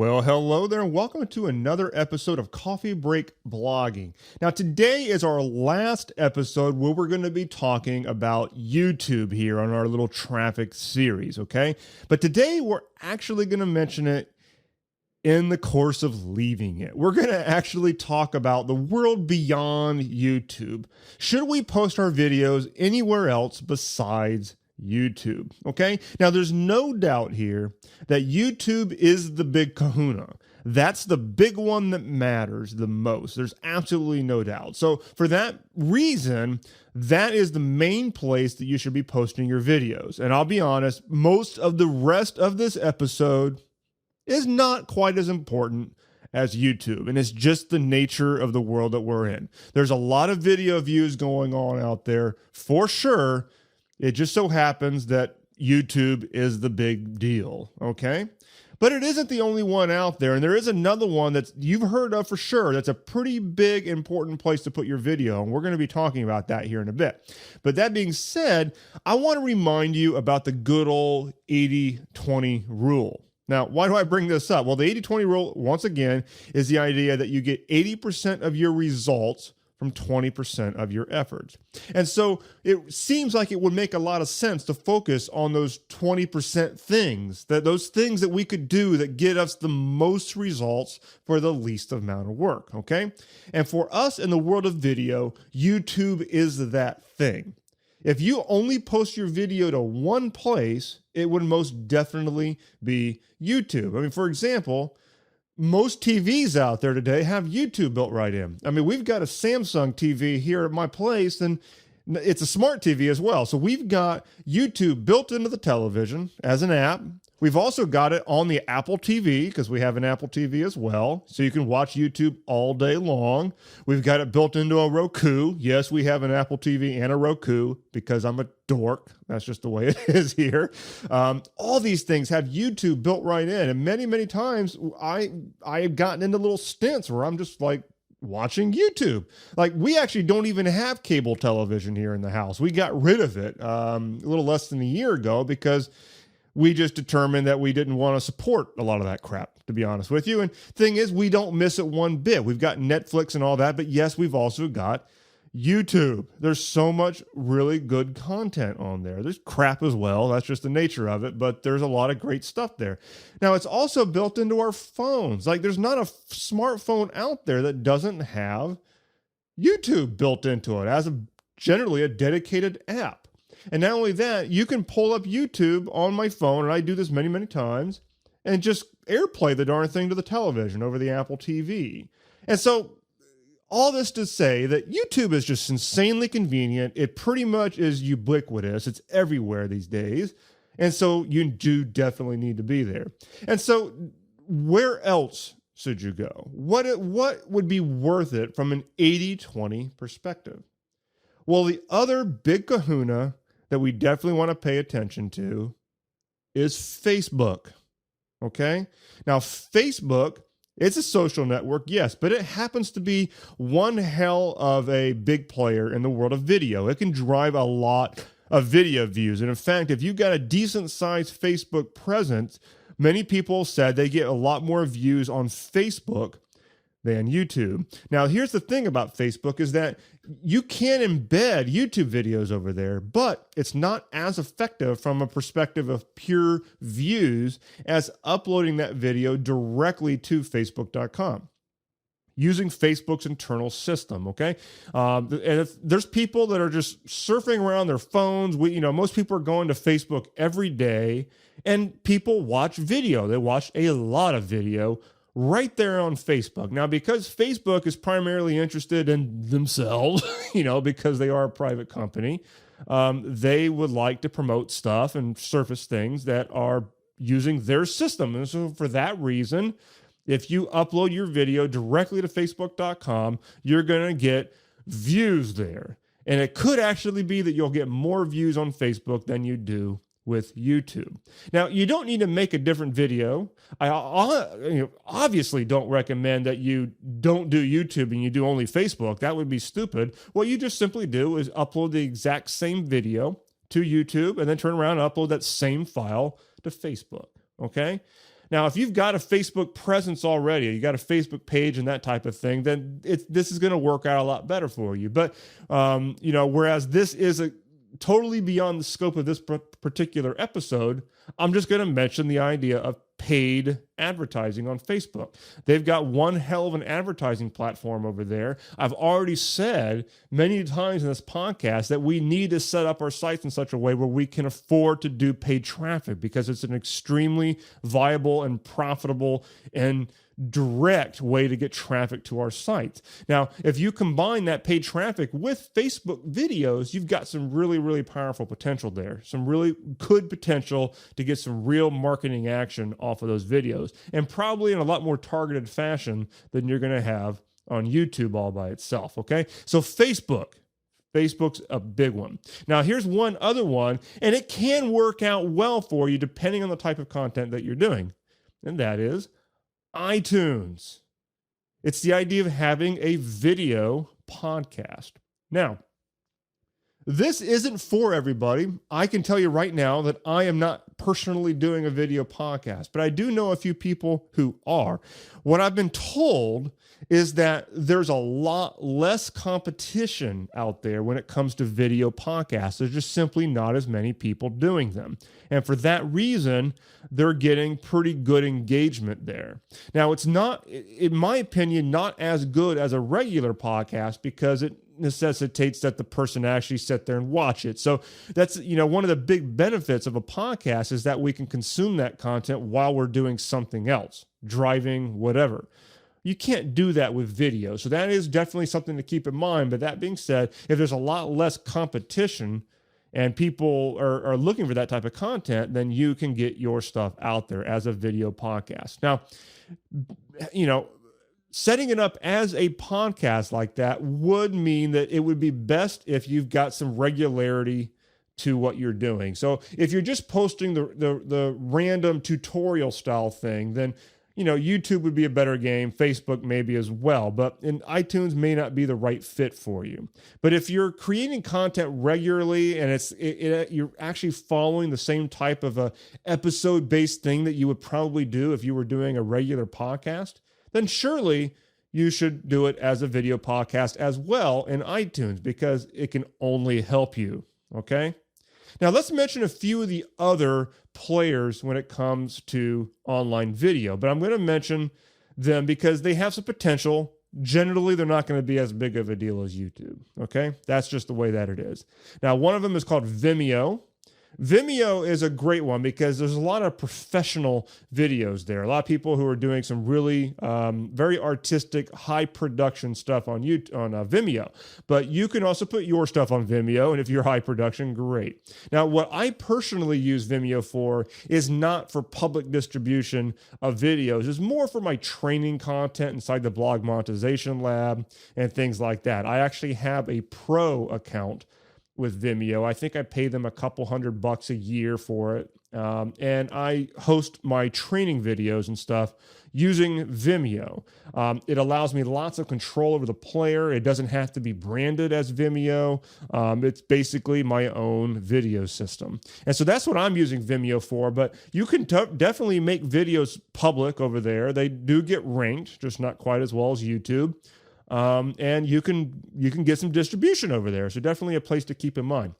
Well, hello there, and welcome to another episode of Coffee Break Blogging. Now, today is our last episode where we're going to be talking about YouTube here on our little traffic series, okay? But today we're actually going to mention it in the course of leaving it. We're going to actually talk about the world beyond YouTube. Should we post our videos anywhere else besides YouTube? Okay, now there's no doubt here that YouTube is the big kahuna. That's the big one that matters the most. There's absolutely no doubt. So for that reason, that is the main place that you should be posting your videos. And I'll be honest, most of the rest of this episode is not quite as important as YouTube. And it's just the nature of the world that we're in. There's a lot of video views going on out there for sure. It just so happens that YouTube is the big deal, okay? But it isn't the only one out there, and there is another one that you've heard of for sure. That's a pretty big, important place to put your video, and we're going to be talking about that here in a bit. But that being said, I want to remind you about the good old 80-20 rule. Now, why do I bring this up? Well, the 80-20 rule, once again, is the idea that you get 80% of your results from 20% of your efforts. And so it seems like it would make a lot of sense to focus on those 20% things, those things that we could do that get us the most results for the least amount of work, okay? And for us in the world of video, YouTube is that thing. If you only post your video to one place, it would most definitely be YouTube. I mean, for example, most TVs out there today have YouTube built right in. I mean, we've got a Samsung TV here at my place, and it's a smart TV as well. So we've got YouTube built into the television as an app. We've also got it on the Apple TV because we have an Apple TV as well. So you can watch YouTube all day long. We've got it built into a Roku. Yes, we have an Apple TV and a Roku because I'm a dork. That's just the way it is here. All these things have YouTube built right in. And many, many times I have gotten into little stints where I'm just like, watching YouTube. Like, we actually don't even have cable television here in the house. We got rid of it a little less than a year ago because we just determined that we didn't want to support a lot of that crap, to be honest with you. And thing is, we don't miss it one bit. We've got Netflix and all that, but yes, we've also got YouTube. There's so much really good content on there. There's crap as well. That's just the nature of it, but there's a lot of great stuff there. Now, it's also built into our phones. Like, there's not a smartphone out there that doesn't have YouTube built into it as generally a dedicated app. And not only that, you can pull up YouTube on my phone, and I do this many, many times, and just AirPlay the darn thing to the television over the Apple TV. And so all this to say that YouTube is just insanely convenient. It pretty much is ubiquitous. It's everywhere these days. And so you do definitely need to be there. And so where else should you go? What would be worth it from an 80-20 perspective? Well, the other big kahuna that we definitely want to pay attention to is Facebook. Okay? Now, Facebook, it's a social network, yes, but it happens to be one hell of a big player in the world of video. It can drive a lot of video views. And in fact, if you've got a decent sized Facebook presence, many people said they get a lot more views on Facebook than YouTube. Now, here's the thing about Facebook is that you can embed YouTube videos over there, but it's not as effective from a perspective of pure views as uploading that video directly to Facebook.com using Facebook's internal system, okay? And there's people that are just surfing around their phones. Most people are going to Facebook every day, and people watch video. They watch a lot of video right there on Facebook. Now, because Facebook is primarily interested in themselves, because they are a private company, they would like to promote stuff and surface things that are using their system. And so for that reason, if you upload your video directly to Facebook.com, you're going to get views there. And it could actually be that you'll get more views on Facebook than you do with YouTube. Now, you don't need to make a different video. I obviously don't recommend that you don't do YouTube and you do only Facebook. That would be stupid. What you just simply do is upload the exact same video to YouTube and then turn around and upload that same file to Facebook. Okay? Now, if you've got a Facebook presence already, you got a Facebook page and that type of thing, then this is going to work out a lot better for you. But, whereas this is totally beyond the scope of this particular episode, I'm just going to mention the idea of paid advertising on Facebook. They've got one hell of an advertising platform over there. I've already said many times in this podcast that we need to set up our sites in such a way where we can afford to do paid traffic, because it's an extremely viable and profitable and direct way to get traffic to our sites. Now, if you combine that paid traffic with Facebook videos, you've got some really, really powerful potential there. Some really good potential to get some real marketing action off of those videos, and probably in a lot more targeted fashion than you're going to have on YouTube all by itself. Okay. So Facebook's a big one. Now, here's one other one, and it can work out well for you depending on the type of content that you're doing. And that is iTunes. It's the idea of having a video podcast. Now, this isn't for everybody. I can tell you right now that I am not personally doing a video podcast, but I do know a few people who are. What I've been told is that there's a lot less competition out there when it comes to video podcasts. There's just simply not as many people doing them. And for that reason, they're getting pretty good engagement there. Now, it's not, in my opinion, not as good as a regular podcast, because it necessitates that the person actually sit there and watch it. So that's, one of the big benefits of a podcast is that we can consume that content while we're doing something else, driving, whatever. You can't do that with video. So that is definitely something to keep in mind. But that being said, if there's a lot less competition and people are looking for that type of content, then you can get your stuff out there as a video podcast. Now, setting it up as a podcast like that would mean that it would be best if you've got some regularity to what you're doing. So if you're just posting the random tutorial style thing, then YouTube would be a better game. Facebook maybe as well, but iTunes may not be the right fit for you. But if you're creating content regularly and you're actually following the same type of a episode-based thing that you would probably do if you were doing a regular podcast, then surely you should do it as a video podcast as well in iTunes, because it can only help you. Okay? Now, let's mention a few of the other players when it comes to online video, but I'm going to mention them because they have some potential. Generally, they're not going to be as big of a deal as YouTube. Okay? That's just the way that it is. Now, one of them is called Vimeo. Vimeo is a great one because there's a lot of professional videos there. A lot of people who are doing some really very artistic, high production stuff on Vimeo. But you can also put your stuff on Vimeo, and if you're high production, great. Now, what I personally use Vimeo for is not for public distribution of videos. It's more for my training content inside the blog Monetization Lab and things like that. I actually have a pro account with Vimeo. I think I pay them a couple $100 a year for it. And I host my training videos and stuff using Vimeo. It allows me lots of control over the player. It doesn't have to be branded as Vimeo. It's basically my own video system. And so that's what I'm using Vimeo for, but you can definitely make videos public over there. They do get ranked, just not quite as well as YouTube. And you can get some distribution over there. So definitely a place to keep in mind.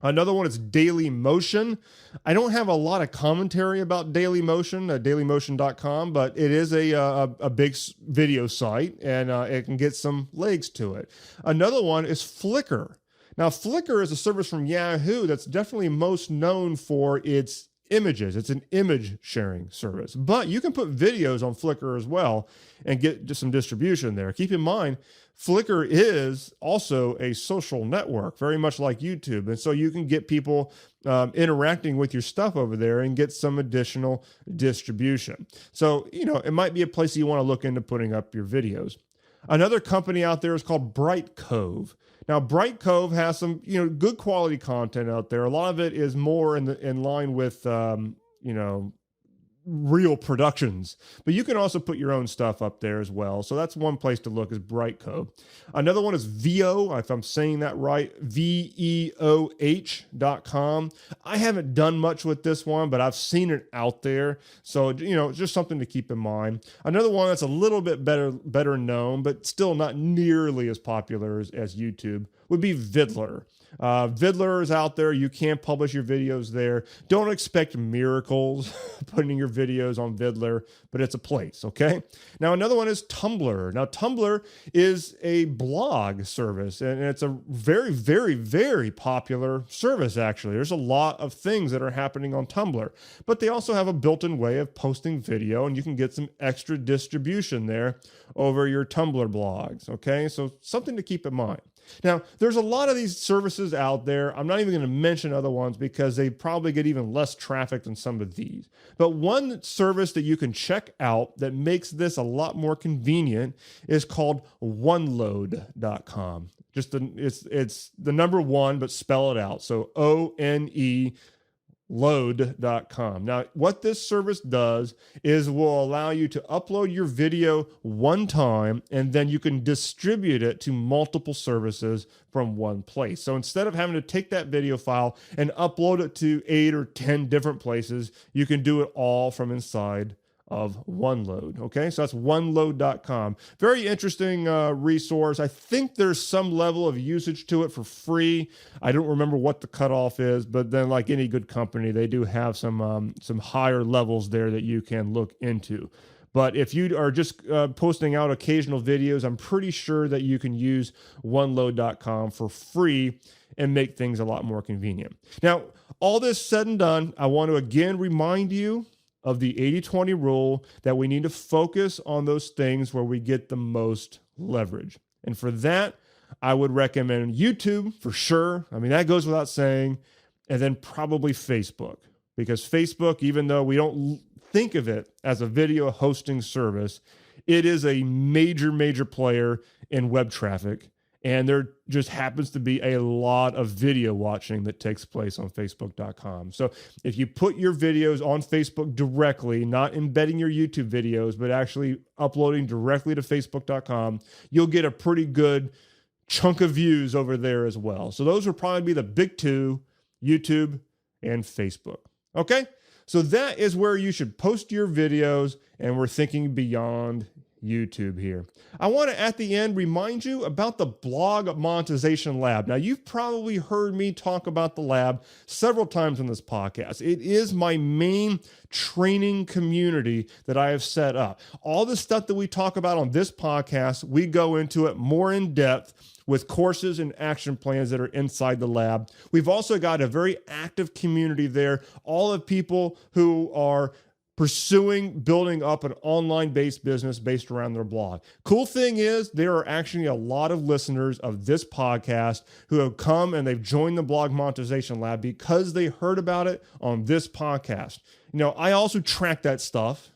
Another one is DailyMotion. I don't have a lot of commentary about DailyMotion at DailyMotion.com, but it is a big video site, and it can get some legs to it. Another one is Flickr. Now, Flickr is a service from Yahoo that's definitely most known for its images. It's an image sharing service, but you can put videos on Flickr as well and get just some distribution there. Keep in mind, Flickr is also a social network, very much like YouTube. And so you can get people interacting with your stuff over there and get some additional distribution. So, it might be a place you want to look into putting up your videos. Another company out there is called Bright Cove. Now, Bright Cove has some, good quality content out there. A lot of it is more in line with, real productions, but you can also put your own stuff up there as well. So that's one place to look, is Brightcove. Another one is Veoh, if I'm saying that right, Veoh.com. I haven't done much with this one, but I've seen it out there. So, it's just something to keep in mind. Another one that's a little bit better known, but still not nearly as popular as YouTube, would be Viddler. Viddler is out there. You can publish your videos there. Don't expect miracles putting your videos on Viddler, but it's a place, okay? Now, another one is Tumblr. Now, Tumblr is a blog service, and it's a very, very, very popular service, actually. There's a lot of things that are happening on Tumblr, but they also have a built-in way of posting video, and you can get some extra distribution there over your Tumblr blogs, okay? So something to keep in mind. Now, there's a lot of these services out there. I'm not even going to mention other ones because they probably get even less traffic than some of these. But one service that you can check out that makes this a lot more convenient is called oneload.com. It's the number one, but spell it out. So ONE load.com. Now, what this service does is will allow you to upload your video one time, and then you can distribute it to multiple services from one place. So instead of having to take that video file and upload it to 8 or 10 different places, you can do it all from inside of OneLoad. Okay, so that's oneload.com. Very interesting resource. I think there's some level of usage to it for free. I don't remember what the cutoff is, but then, like any good company, they do have some higher levels there that you can look into. But if you are just posting out occasional videos, I'm pretty sure that you can use oneload.com for free and make things a lot more convenient. Now, all this said and done, I want to again remind you of the 80-20 rule, that we need to focus on those things where we get the most leverage. And for that, I would recommend YouTube for sure. I mean, that goes without saying. And then probably Facebook, because Facebook, even though we don't think of it as a video hosting service, it is a major, major player in web traffic. And there just happens to be a lot of video watching that takes place on Facebook.com. So if you put your videos on Facebook directly, not embedding your YouTube videos, but actually uploading directly to Facebook.com, you'll get a pretty good chunk of views over there as well. So those would probably be the big two, YouTube and Facebook. Okay? So that is where you should post your videos, and we're thinking beyond YouTube here. I want to, at the end, remind you about the Blog Monetization Lab. Now, you've probably heard me talk about the lab several times in this podcast. It is my main training community that I have set up. All the stuff that we talk about on this podcast, we go into it more in depth with courses and action plans that are inside the lab. We've also got a very active community there, all of people who are pursuing building up an online-based business based around their blog. Cool thing is, there are actually a lot of listeners of this podcast who have come and they've joined the Blog Monetization Lab because they heard about it on this podcast. I also track that stuff,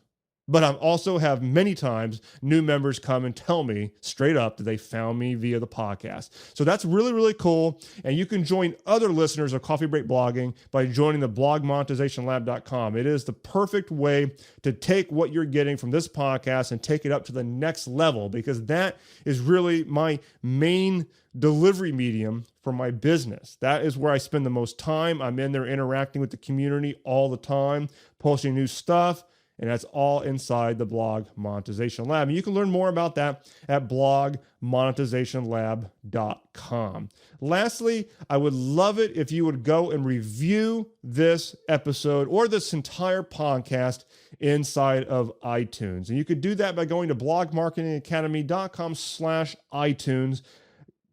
but I also have many times new members come and tell me straight up that they found me via the podcast. So that's really, really cool. And you can join other listeners of Coffee Break Blogging by joining the blogmonetizationlab.com. It is the perfect way to take what you're getting from this podcast and take it up to the next level, because that is really my main delivery medium for my business. That is where I spend the most time. I'm in there interacting with the community all the time, posting new stuff. And that's all inside the Blog Monetization Lab. And you can learn more about that at blogmonetizationlab.com. Lastly, I would love it if you would go and review this episode or this entire podcast inside of iTunes. And you could do that by going to blogmarketingacademy.com/iTunes.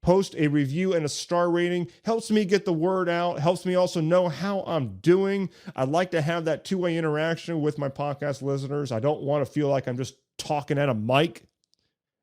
Post a review and a star rating. Helps me get the word out. Helps me also know how I'm doing. I'd like to have that two-way interaction with my podcast listeners. I don't want to feel like I'm just talking at a mic.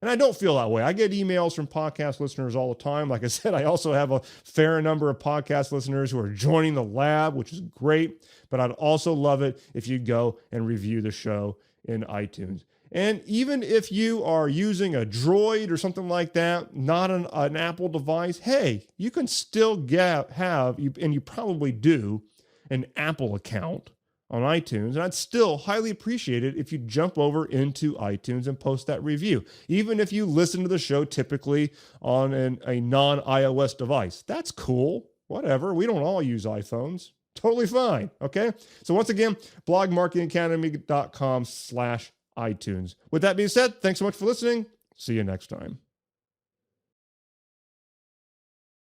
And I don't feel that way. I get emails from podcast listeners all the time. Like I said, I also have a fair number of podcast listeners who are joining the lab, which is great. But I'd also love it if you go and review the show in iTunes. And even if you are using a Droid or something like that, not an Apple device, hey, you can still have, and you probably do, an Apple account on iTunes, and I'd still highly appreciate it if you jump over into iTunes and post that review. Even if you listen to the show typically on a non-iOS device, that's cool. Whatever. We don't all use iPhones. Totally fine. Okay. So once again, blogmarketingacademy.com/iTunes. With that being said, thanks so much for listening. See you next time.